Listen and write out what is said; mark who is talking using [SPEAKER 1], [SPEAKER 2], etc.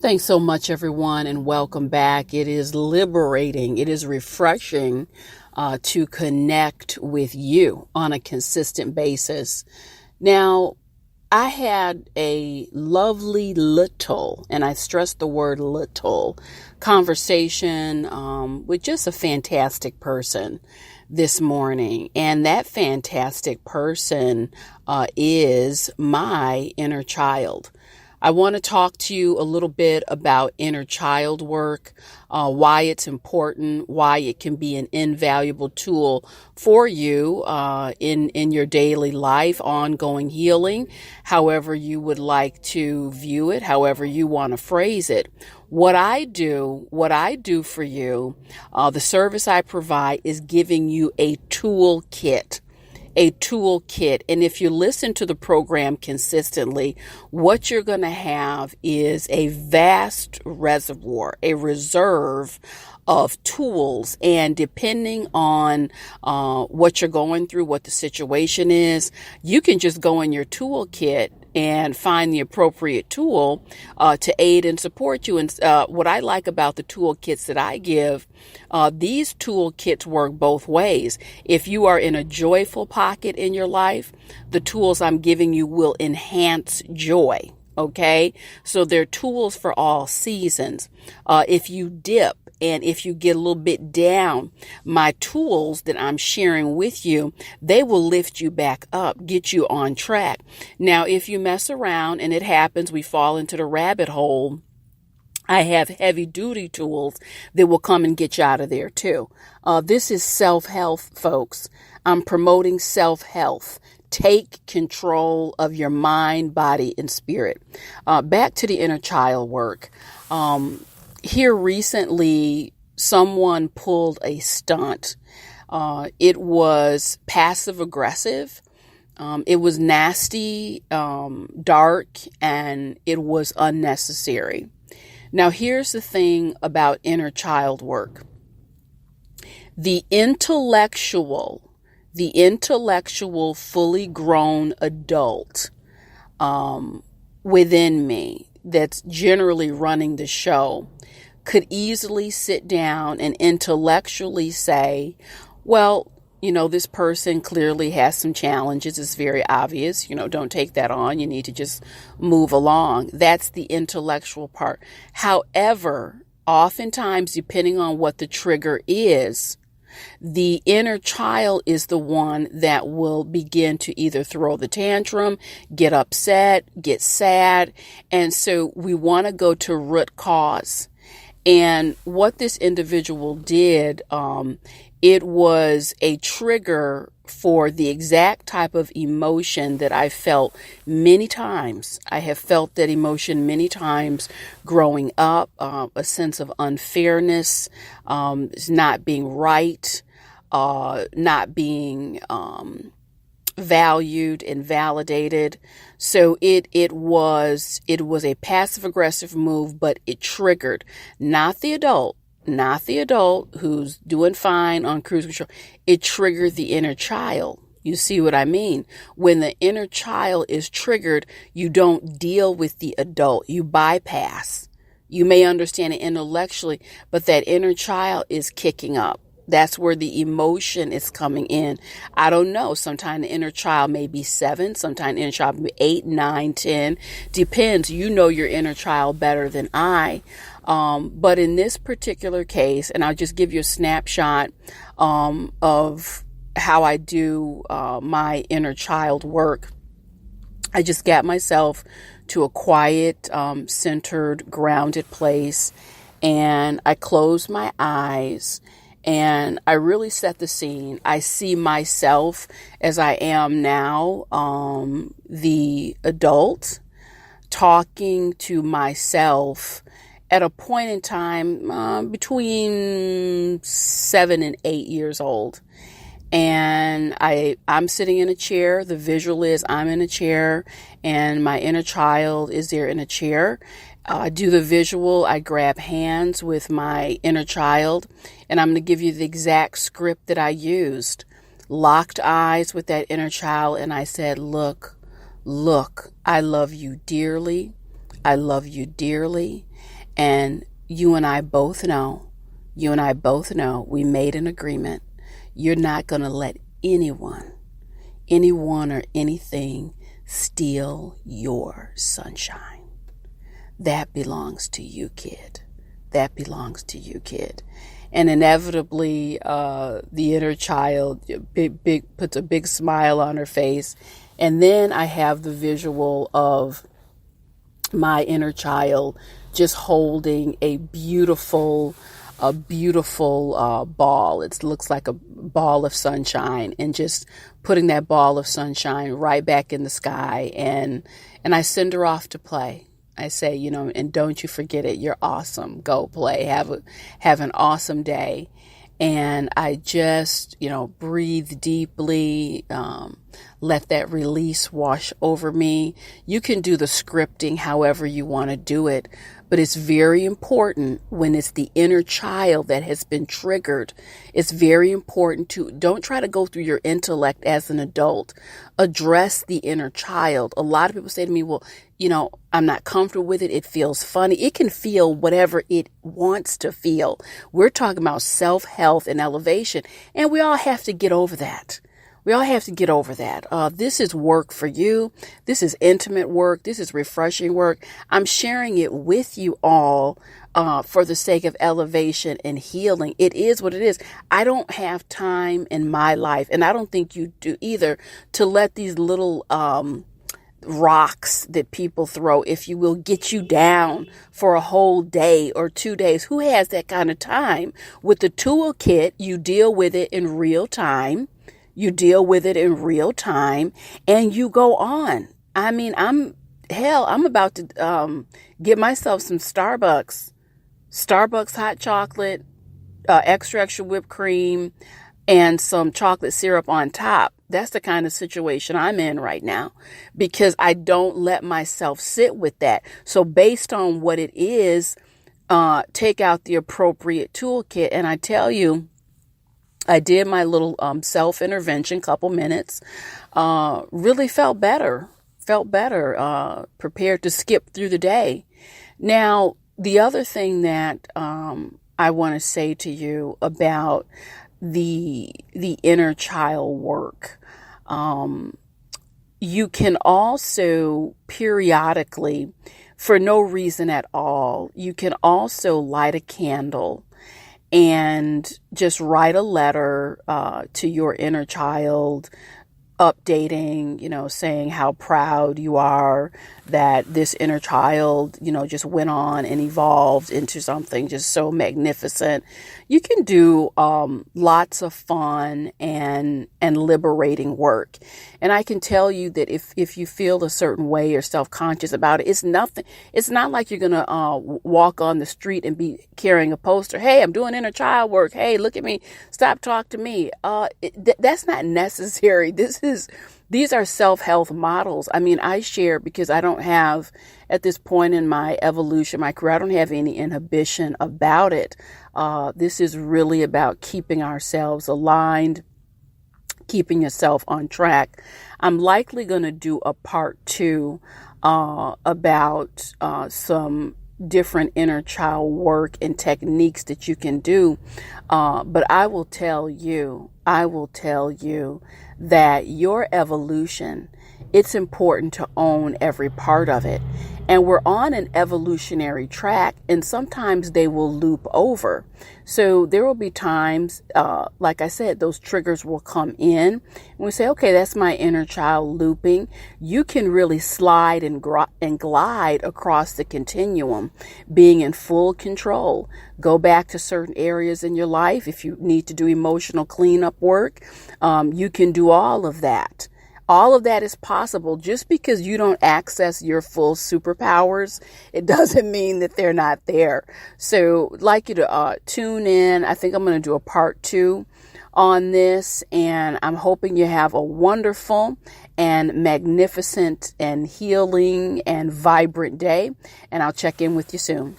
[SPEAKER 1] Thanks so much, everyone, and welcome back. It is liberating. It is refreshing to connect with you on a consistent basis. Now, I had a lovely little, and I stress the word little, conversation with just a fantastic person this morning. And that fantastic person is my inner child. I want to talk to you a little bit about inner child work, why it's important, why it can be an invaluable tool for you in your daily life, ongoing healing, however you would like to view it, however you want to phrase it. What I do for you, the service I provide is giving you a toolkit. And if you listen to the program consistently, what you're going to have is a vast reservoir, a reserve of tools. And depending on what you're going through, what the situation is, you can just go in your toolkit and find the appropriate tool to aid and support you. And what I like about the toolkits that I give, these toolkits work both ways. If you are in a joyful pocket in your life, the tools I'm giving you will enhance joy. Okay, so they're tools for all seasons. If you dip and if you get a little bit down, my tools that I'm sharing with you, they will lift you back up, get you on track. Now, if you mess around and it happens, we fall into the rabbit hole, I have heavy duty tools that will come and get you out of there too. This is self-health, folks. I'm promoting self-health. Take control of your mind, body, and spirit. Back to the inner child work. Here recently, someone pulled a stunt. It was passive aggressive. It was nasty, dark, and it was unnecessary. Now, here's the thing about inner child work. The intellectual, fully grown adult within me that's generally running the show could easily sit down and intellectually say, well, this person clearly has some challenges. It's very obvious. Don't take that on. You need to just move along. That's the intellectual part. However, oftentimes, depending on what the trigger is, the inner child is the one that will begin to either throw the tantrum, get upset, get sad. And so we want to go to root cause. And what this individual did, it was a trigger for the exact type of emotion that I felt many times. I have felt that emotion many times growing up, a sense of unfairness, not being right, not being valued and validated. So it was a passive aggressive move, but it triggered not the adult who's doing fine on cruise control. It triggered the inner child. You see what I mean? When the inner child is triggered, you don't deal with the adult. You bypass. You may understand it intellectually, but that inner child is kicking up. That's where the emotion is coming in. I don't know. Sometimes the inner child may be 7. Sometimes the inner child may be 8, 9, 10. Depends. You know your inner child better than I. But in this particular case, and I'll just give you a snapshot of how I do my inner child work. I just got myself to a quiet, centered, grounded place, and I closed my eyes. And I really set the scene. I see myself as I am now, the adult, talking to myself at a point in time between 7 and 8 years old. And I'm sitting in a chair. The visual is I'm in a chair and my inner child is there in a chair. I do the visual. I grab hands with my inner child, and I'm going to give you the exact script that I used. Locked eyes with that inner child, and I said, look, I love you dearly. I love you dearly. And you and I both know, we made an agreement. You're not going to let anyone or anything steal your sunshine. That belongs to you, kid. That belongs to you, kid. And inevitably, the inner child puts a big smile on her face. And then I have the visual of my inner child just holding a beautiful ball. It looks like a ball of sunshine, and just putting that ball of sunshine right back in the sky. And I send her off to play. I say, and don't you forget it. You're awesome. Go play. Have an awesome day. And I just, breathe deeply, let that release wash over me. You can do the scripting however you want to do it, but it's very important when it's the inner child that has been triggered. It's very important to don't try to go through your intellect as an adult. Address the inner child. A lot of people say to me, well, I'm not comfortable with it. It feels funny. It can feel whatever it wants to feel. We're talking about self-health and elevation, and we all have to get over that. This is work for you. This is intimate work. This is refreshing work. I'm sharing it with you all for the sake of elevation and healing. It is what it is. I don't have time in my life, and I don't think you do either, to let these little rocks that people throw, if you will, get you down for a whole day or 2 days. Who has that kind of time? With the toolkit, you deal with it in real time. And you go on. I mean, I'm about to get myself some Starbucks hot chocolate, extra whipped cream, and some chocolate syrup on top. That's the kind of situation I'm in right now, because I don't let myself sit with that. So based on what it is, take out the appropriate toolkit. And I tell you, I did my little self-intervention, couple minutes, really felt better, prepared to skip through the day. Now, the other thing that I want to say to you about the inner child work, you can also periodically, for no reason at all, you can also light a candle and just write a letter to your inner child, updating, saying how proud you are that this inner child, just went on and evolved into something just so magnificent. You can do lots of fun and liberating work. And I can tell you that if you feel a certain way or self-conscious about it, it's nothing. It's not like you're going to walk on the street and be carrying a poster. Hey, I'm doing inner child work. Hey, look at me. Stop talking to me. That's not necessary. These are self-health models. I mean, I share because I don't have, at this point in my evolution, my career, I don't have any inhibition about it. This is really about keeping ourselves aligned, keeping yourself on track. I'm likely going to do a part 2 about some different inner child work and techniques that you can do. But I will tell you that your evolution, it's important to own every part of it. And we're on an evolutionary track, and sometimes they will loop over. So there will be times, like I said, those triggers will come in. And we say, okay, that's my inner child looping. You can really slide and glide across the continuum, being in full control. Go back to certain areas in your life. If you need to do emotional cleanup work, you can do all of that. All of that is possible. Just because you don't access your full superpowers, it doesn't mean that they're not there. So I'd like you to tune in. I think I'm going to do a part 2 on this, and I'm hoping you have a wonderful and magnificent and healing and vibrant day, and I'll check in with you soon.